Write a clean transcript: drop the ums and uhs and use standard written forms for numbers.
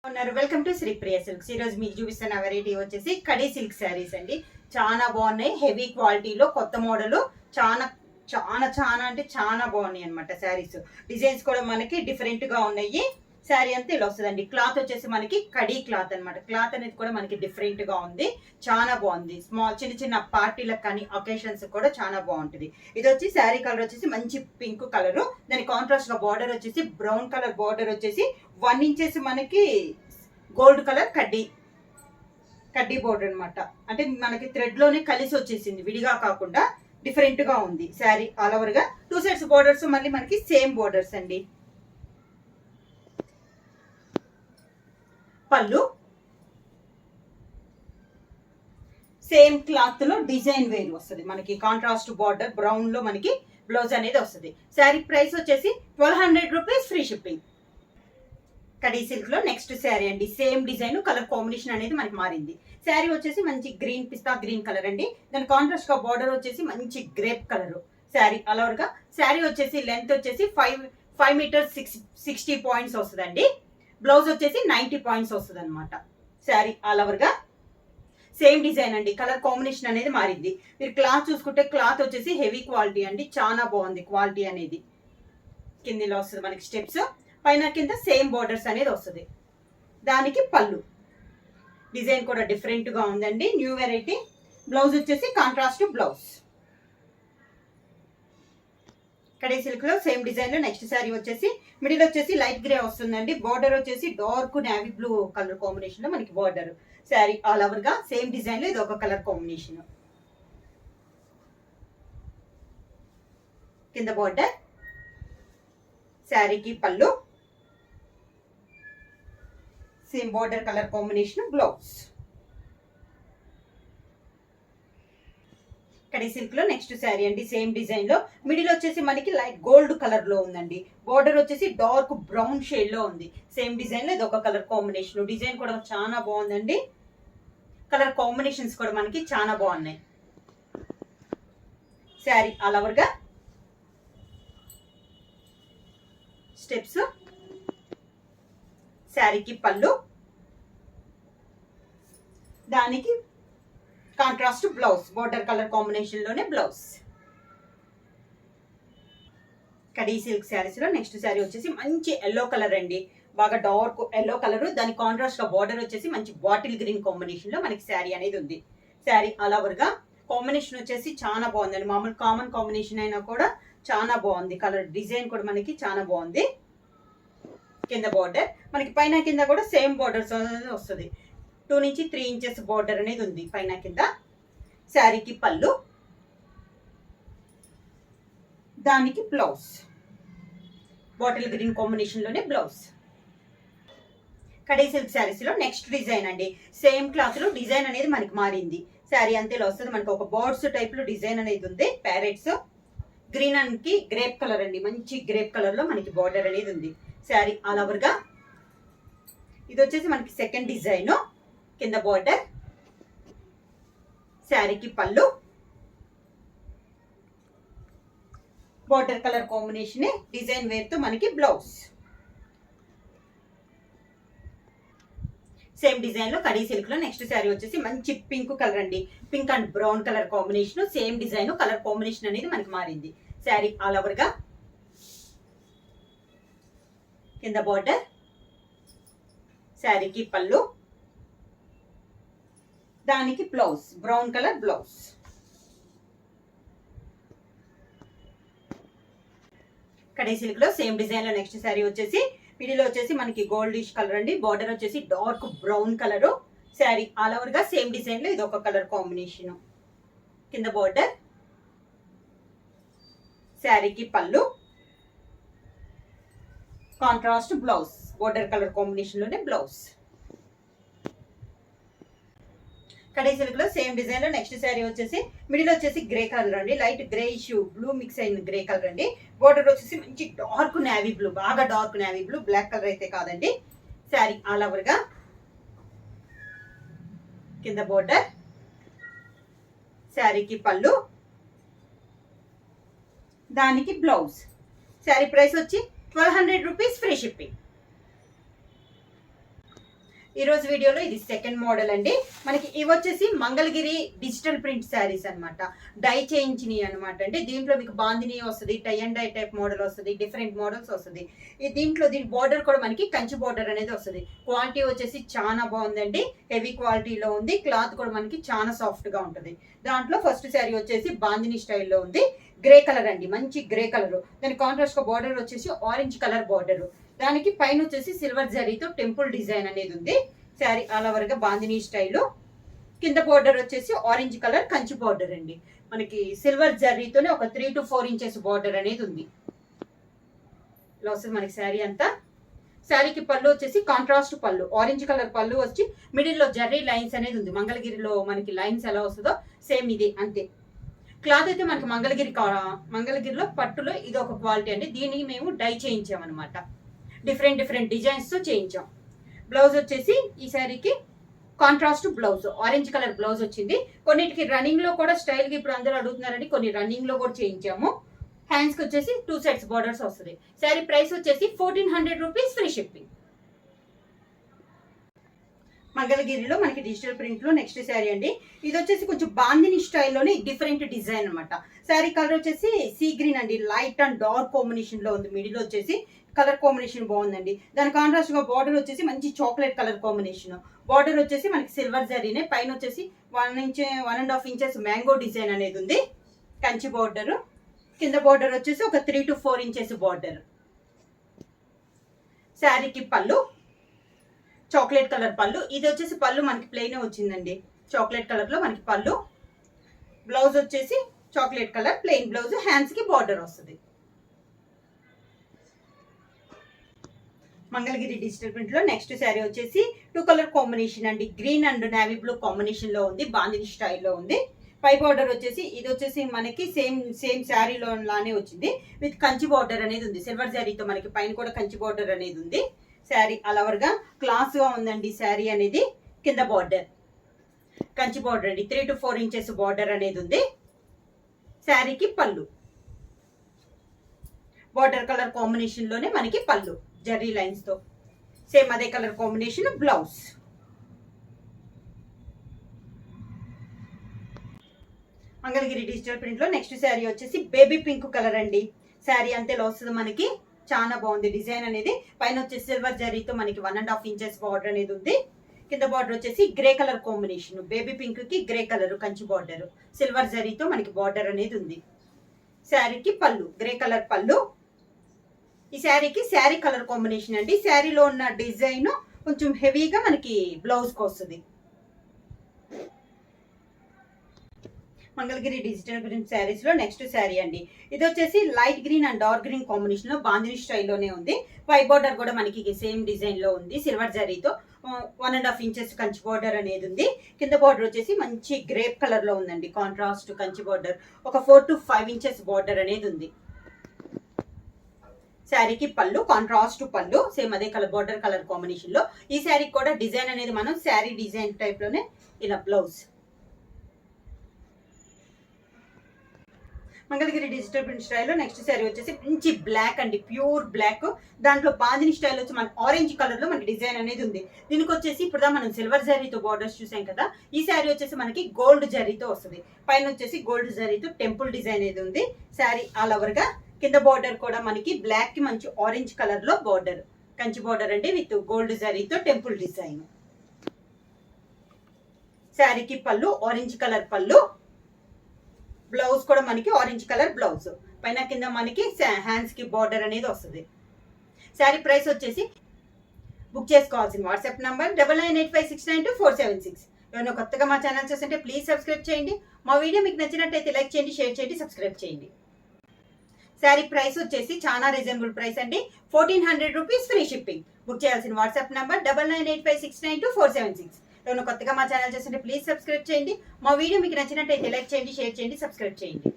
ఉన్నారు. Welcome to Sri Priya Silks. ఈ రోజు మీకు చూపిస్తున్న వెరైటీ వచ్చేసి కడీ సిల్క్ శారీస్ అండి. చాలా బాగున్నాయి, హెవీ క్వాలిటీలో కొత్త మోడల్. చాలా చాలా చాలా అంటే చాలా బాగున్నాయి అనమాట శారీస్. డిజైన్స్ కూడా మనకి డిఫరెంట్ గా ఉన్నాయి. శారీ అంతా ఇలా వస్తుందండి. క్లాత్ వచ్చేసి మనకి కడీ క్లాత్ అనమాట. క్లాత్ అనేది కూడా మనకి డిఫరెంట్ గా ఉంది, చాలా బాగుంది. స్మాల్ చిన్న చిన్న పార్టీలకు కానీ అకేషన్స్ కూడా చాలా బాగుంటుంది. ఇది వచ్చి శారీ కలర్ వచ్చేసి మంచి పింక్ కలర్, దాని కాంట్రాస్ట్ గా బార్డర్ వచ్చేసి బ్రౌన్ కలర్ బార్డర్ వచ్చేసి 1 ఇంచెస్ మనకి గోల్డ్ కలర్ కడ్డీ బోర్డర్ అనమాట. అంటే మనకి థ్రెడ్ లోనే కలిసి వచ్చేసింది, విడిగా కాకుండా డిఫరెంట్ గా ఉంది శారీ. ఆల్ ఓవర్ గా 2 సైడ్స్ బోర్డర్స్ మళ్ళీ మనకి సేమ్ బోర్డర్స్ అండి. పళ్ళు సేమ్ క్లాత్ లో డిజైన్ వేరు వస్తుంది మనకి. కాంట్రాస్ట్ బార్డర్ బ్రౌన్ లో మనకి బ్లౌజ్ అనేది వస్తుంది. శారీ ప్రైస్ వచ్చేసి 1200 rupees, free shipping. Khadi silk లో నెక్స్ట్ శారీ అండి. సేమ్ డిజైన్, కలర్ కాంబినేషన్ అనేది మనకి మారింది. శారీ వచ్చేసి మంచి గ్రీన్, పిస్తా గ్రీన్ కలర్ అండి. దాని కాంట్రాస్ట్ గా బార్డర్ వచ్చేసి మంచి grape colour. Sari all over గా శారీ వచ్చేసి లెంత్ వచ్చేసి 5 మీటర్స్ 60 పాయింట్స్ వస్తుందండి. బ్లౌజ్ వచ్చేసి 90 పాయింట్స్ వస్తుంది అనమాట. శారీ ఆల్ ఓవర్ గా సేమ్ డిజైన్ అండి. కలర్ కాంబినేషన్ అనేది మారింది. మీరు క్లాత్ చూసుకుంటే క్లాత్ వచ్చేసి హెవీ క్వాలిటీ అండి, చాలా బాగుంది క్వాలిటీ అనేది. కిందిలో వస్తుంది మనకి స్టెప్స్, పైన కింద సేమ్ బోర్డర్స్ అనేది వస్తుంది. దానికి పళ్ళు డిజైన్ కూడా డిఫరెంట్ గా ఉందండి, న్యూ వెరైటీ. బ్లౌజ్ వచ్చేసి కాంట్రాస్ట్ బ్లౌజ్. కడీ సిల్క్ లో సేమ్ డిజైన్ లో నెక్స్ట్ శారీ వచ్చేసి మిడిల్ వచ్చేసి లైట్ గ్రే వస్తుందండి. బార్డర్ వచ్చేసి dark navy blue colour combination లో మనకి బార్డర్. శారీ ఆల్ ఓవర్ గా సేమ్ డిజైన్ లో ఇది ఒక కలర్ కాంబినేషన్. కింద బార్డర్, శారీకి పళ్ళు, same border colour combination, blouse. Khadi silk లో నెక్స్ట్ శారీ అండి. సేమ్ డిజైన్ లో మిడిల్ వచ్చేసి మనకి లైట్ గోల్డ్ కలర్ లో ఉందండి. బార్డర్ వచ్చేసి డార్క్ బ్రౌన్ షేడ్ లో ఉంది. సేమ్ డిజైన్ లో ఇది ఒక కలర్ కాంబినేషన్. డిజైన్ కూడా చాలా బాగుందండి. కలర్ కాంబినేషన్స్ కూడా మనకి చాలా బాగున్నాయి. శారీ ఆల్ ఓవర్ గా స్టెప్స్, శారీకి పళ్ళు, దానికి contrast blouse, border colour combination లోనే బ్లౌజ్. కడీ సిల్క్ శారీస్ లో నెక్స్ట్ శారీ వచ్చేసి మంచి ఎల్లో కలర్ అండి. బాగా డార్క్ ఎల్లో కలర్, దాని కాంట్రాస్ట్ గా బార్డర్ వచ్చేసి మంచి బాటిల్ గ్రీన్ కాంబినేషన్ లో మనకి శారీ అనేది ఉంది. శారీ ఆల్ ఓవర్ గా కాంబినేషన్ వచ్చేసి చాలా బాగుందండి. మామూలు కామన్ కాంబినేషన్ అయినా కూడా చాలా బాగుంది. కలర్ డిజైన్ కూడా మనకి చాలా బాగుంది. కింద బార్డర్ మనకి పైన కింద కూడా సేమ్ బార్డర్స్ వస్తుంది. 2 నుంచి 3 ఇంచెస్ బార్డర్ అనేది ఉంది పైన కింద. శారీకి పళ్ళు, దానికి బ్లౌజ్, బాటిల్ గ్రీన్ కాంబినేషన్ లోనే బ్లౌజ్. కడీ సిల్క్ శారీస్ లో నెక్స్ట్ డిజైన్ అండి. సేమ్ క్లాత్ లో డిజైన్ అనేది మనకి మారింది. శారీ అంతేలా వస్తుంది. మనకి ఒక బర్డ్స్ టైప్ లో డిజైన్ అనేది ఉంది. Parrots green and grape colour అండి. మంచి గ్రేప్ కలర్ లో మనకి బార్డర్ అనేది ఉంది. శారీ ఆల్ ఓవర్ గా ఇది వచ్చేసి మనకి సెకండ్ డిజైన్. కింద బార్డర్, శారీకి పళ్ళు, బార్డర్ కలర్ కాంబినేషన్, డిజైన్ వేర్ తో మనకి బ్లౌజ్. సేమ్ డిజైన్ లో కడీ సిల్క్ లో నెక్స్ట్ శారీ వచ్చేసి మంచి పింక్ కలర్ అండి. Pink and brown colour combination. Same design, colour combination అనేది మనకి మారింది. శారీ ఆల్ ఓవర్ గా కింద బార్డర్, శారీకి పళ్ళు, దానికి blouse, brown colour blouse. Khadi silk లో సేమ్ డిజైన్ లో నెక్స్ట్ శారీ వచ్చేసి మిడిల్ వచ్చేసి మనకి గోల్డిష్ కలర్ అండి. బార్డర్ వచ్చేసి dark brown colour. Sari all over గా సేమ్ డిజైన్ లో ఇది ఒక కలర్ కాంబినేషన్. కింద బార్డర్, శారీకి పళ్ళు, contrast blouse, border colour combination లోనే బ్లౌజ్. కడీ సిల్క్ లో సేమ్ డిజైన్ లో నెక్స్ట్ శారీ వచ్చేసి మిడిల్ వచ్చేసి గ్రే కలర్ అండి. Light grey issue blue mix అయిన గ్రే కలర్ అండి. బోర్డర్ వచ్చేసి మంచి డార్క్ నేవీ బ్లూ, బాగా dark navy blue, black colour అయితే కాదండి. శారీ ఆల్ ఓవర్ గా కింద బోర్డర్, శారీకి పళ్ళు, దానికి బ్లౌజ్. శారీ ప్రైస్ వచ్చి 1200 రూపీస్, ఫ్రీ షిప్పింగ్. ఈ రోజు వీడియోలో ఇది సెకండ్ మోడల్ అండి. మనకి ఇవి వచ్చేసి మంగళగిరి డిజిటల్ ప్రింట్ శారీస్ అనమాట. డై చేయించినవి అనమాట అండి. దీంట్లో మీకు బాందిని వస్తుంది, tie and dye type model వస్తుంది, డిఫరెంట్ మోడల్స్ వస్తుంది. దీంట్లో దీని బార్డర్ కూడా మనకి కంచి బార్డర్ అనేది వస్తుంది. క్వాలిటీ వచ్చేసి చాలా బాగుందండి, హెవీ క్వాలిటీలో ఉంది. క్లాత్ కూడా మనకి చాలా సాఫ్ట్ గా ఉంటుంది. దాంట్లో ఫస్ట్ శారీ వచ్చేసి బాందిని స్టైల్లో ఉంది. గ్రే కలర్ అండి, మంచి గ్రే కలర్. దాని కాంట్రాస్ట్ బార్డర్ వచ్చేసి ఆరెంజ్ కలర్ బార్డర్. దానికి పైన వచ్చేసి సిల్వర్ జరీతో టెంపుల్ డిజైన్ అనేది ఉంది. శారీ ఆల్ ఓవర్ గా బాందిని స్టైల్. కింద బార్డర్ వచ్చేసి ఆరెంజ్ కలర్ కంచి బార్డర్ అండి. మనకి సిల్వర్ జరీతోనే ఒక 3 to 4 ఇంచెస్ బార్డర్ అనేది ఉంది. ఇలా వస్తుంది మనకి శారీ అంతా. శారీకి పళ్ళు వచ్చేసి కాంట్రాస్ట్ పళ్ళు, ఆరెంజ్ కలర్ పళ్ళు వచ్చి మిడిల్ లో జర్రీ లైన్స్ అనేది ఉంది. మంగళగిరిలో మనకి లైన్స్ ఎలా వస్తుందో సేమ్ ఇది అంతే. క్లాత్ అయితే మనకి మంగళగిరిలో పట్టులో ఇది ఒక క్వాలిటీ అండి. దీనికి మేము డై చేయించామన్నమాట. డిఫరెంట్ డిజైన్స్ తో చేయించాం. బ్లౌజ్ వచ్చేసి ఈ శారీకి contrast blouse, orange colour blouse వచ్చింది. కొన్నిటికి రన్నింగ్ లో కూడా స్టైల్ గా ఇప్పుడు అందరూ అడుగుతున్నారండి, కొన్ని రన్నింగ్ లో కూడా చేయించాము. హ్యాండ్స్ కి వచ్చేసి 2 sets బార్డర్స్ వస్తుంది. శారీ ప్రైస్ వచ్చేసి 1400 రూపీస్, ఫ్రీ షిప్పింగ్. మంగళగిరిలో మనకి డిజిటల్ ప్రింట్ లో నెక్స్ట్ శారీ అండి. ఇది వచ్చేసి కొంచెం బాందిని స్టైల్లోనే డిఫరెంట్ డిజైన్ అనమాట. శారీ కలర్ వచ్చేసి సీ గ్రీన్ అండి, లైట్ అండ్ డార్క్ కాంబినేషన్ లో ఉంది. మిడిల్ వచ్చేసి కలర్ కాంబినేషన్ బాగుందండి. దాని కాంట్రాస్ట్ గా బార్డర్ వచ్చేసి మంచి చాక్లెట్ కలర్ కాంబినేషన్. బార్డర్ వచ్చేసి మనకి సిల్వర్ జరీనే, పైన వచ్చేసి 1.5 ఇంచెస్ మ్యాంగో డిజైన్ అనేది ఉంది. కంచి బార్డర్. కింద బార్డర్ వచ్చేసి ఒక 3 to 4 ఇంచెస్ బార్డర్. శారీకి పళ్ళు చాక్లెట్ కలర్ పళ్ళు. ఇది వచ్చేసి పళ్ళు మనకి ప్లెయిన్ వచ్చిందండి, చాక్లెట్ కలర్ లో మనకి పళ్ళు. బ్లౌజ్ వచ్చేసి chocolate colour plain blouse, hands కి బార్డర్ వస్తుంది. మంగళగిరి డిజిటల్ ప్రింట్ లో నెక్స్ట్ శారీ వచ్చేసి 2 కలర్ కాంబినేషన్ అండి. Green and navy blue combination లో ఉంది, బాందిని స్టైల్లో ఉంది. పై బార్డర్ వచ్చేసి ఇది వచ్చేసి మనకి సేమ్ శారీలో లానే వచ్చింది, విత్ కంచి బార్డర్ అనేది ఉంది. సిల్వర్ శారీతో మనకి పైన కూడా కంచి బార్డర్ అనేది ఉంది. శారీ అలవర్ గా క్లాస్ గా ఉందండి శారీ అనేది. కింద బార్డర్ కంచి బార్డర్ అండి, 3 to 4 ఇంచెస్ బార్డర్ అనేది ఉంది. శారీకి పళ్ళు బార్డర్ కలర్ కాంబినేషన్ లోనే మనకి పళ్ళు జర్రీ లైన్స్ తో, సేమ్ అదే colour combination. Blouse Mangalagiri digital print లో నెక్స్ట్ శారీ వచ్చేసి బేబీ పింక్ కలర్ అండి. శారీ అంతేలా వస్తుంది మనకి, చాలా బాగుంది డిజైన్ అనేది. పైన వచ్చేసి సిల్వర్ జరీతో మనకి 1.5 ఇంచెస్ బార్డర్ అనేది ఉంది. కింద బార్డర్ వచ్చేసి grey colour combination, baby pink కి grey colour Kanchi border, silver జరీతో మనకి బార్డర్ అనేది ఉంది. శారీకి పళ్ళు గ్రే కలర్ పళ్ళు. ఈ శారీకి శారీ కలర్ కాంబినేషన్ అండి. శారీలో ఉన్న డిజైన్ కొంచెం హెవీగా మనకి బ్లౌజ్ కి వస్తుంది. మంగళగిరి డిజిటల్ ప్రింట్ శారీస్ లో నెక్స్ట్ శారీ అండి. ఇది వచ్చేసి light green and dark green combination లో బాందిని స్టైల్లోనే ఉంది. పై బార్డర్ కూడా మనకి సేమ్ డిజైన్ లో ఉంది, సిల్వర్ జరీతో 1.5 ఇంచెస్ కంచి బార్డర్ అనేది ఉంది. కింద బార్డర్ వచ్చేసి మంచి గ్రేప్ కలర్ లో ఉందండి, కాంట్రాస్ట్ కంచి బార్డర్. ఒక 4 to 5 ఇంచెస్ బార్డర్ అనేది ఉంది. శారీకి పళ్ళు కాంట్రాస్ట్ పళ్ళు, సేమ్ అదే కలర్ బార్డర్ కలర్ కాంబినేషన్ లో. ఈ శారీకి కూడా డిజైన్ అనేది మనం శారీ డిజైన్ టైప్ లోనే ఇలా బ్లౌజ్. మంగళగిరి డిజిటల్ ప్రింట్ స్టైల్లో నెక్స్ట్ శారీ వచ్చేసి మంచి బ్లాక్ అండి, ప్యూర్ బ్లాక్. దాంట్లో బాందిని స్టైల్ వచ్చి మన ఆరెంజ్ కలర్ లో మనకి డిజైన్ అనేది ఉంది. దీనికి వచ్చేసి ఇప్పుడు మనం సిల్వర్ జరీతో బార్డర్స్ చూసాం కదా, ఈ శారీ వచ్చేసి మనకి గోల్డ్ జరీతో వస్తుంది. పైన వచ్చేసి గోల్డ్ జరీతో టెంపుల్ డిజైన్ అనేది ఉంది. శారీ ఆల్ ఓవర్ గా. కింద బార్డర్ కూడా మనకి బ్లాక్ కి మంచి ఆరెంజ్ కలర్ లో బార్డర్, కంచి బార్డర్ అండి, విత్ గోల్డ్ జరీతో టెంపుల్ డిజైన్. శారీకి పళ్ళు ఆరెంజ్ కలర్ పళ్ళు. బ్లౌజ్ కూడా మనకి ఆరెంజ్ కలర్ బ్లౌజ్, పైన కింద మనకి హ్యాండ్స్ కి బార్డర్ అనేది వస్తుంది. శారీ ప్రైస్ వచ్చేసి బుక్ చేసుకోవాల్సిన వాట్సాప్ నంబర్ 9985692476. ఎవరైనా కొత్తగా మా ఛానల్ చూస్తుంటే ప్లీజ్ సబ్స్క్రైబ్ చేయండి. మా వీడియో మీకు నచ్చినట్టయితే లైక్ చేయండి, షేర్ చేయండి, సబ్స్క్రైబ్ చేయండి. శారీ ప్రైస్ వచ్చేసి చాలా రీజనబుల్ ప్రైస్ అండి, 1400 రూపీస్, ఫ్రీ షిప్పింగ్. బుక్ చేయాల్సిన వాట్సాప్ నంబర్ 9985692476. ఎవరైనా కొత్తగా మా ఛానల్ చూస్తుంటే ప్లీజ్ సబ్స్క్రైబ్ చేయండి. మా వీడియో మీకు నచ్చినట్టయితే లైక్ చేయండి, షేర్ చేయండి, సబ్స్క్రైబ్ చేయండి.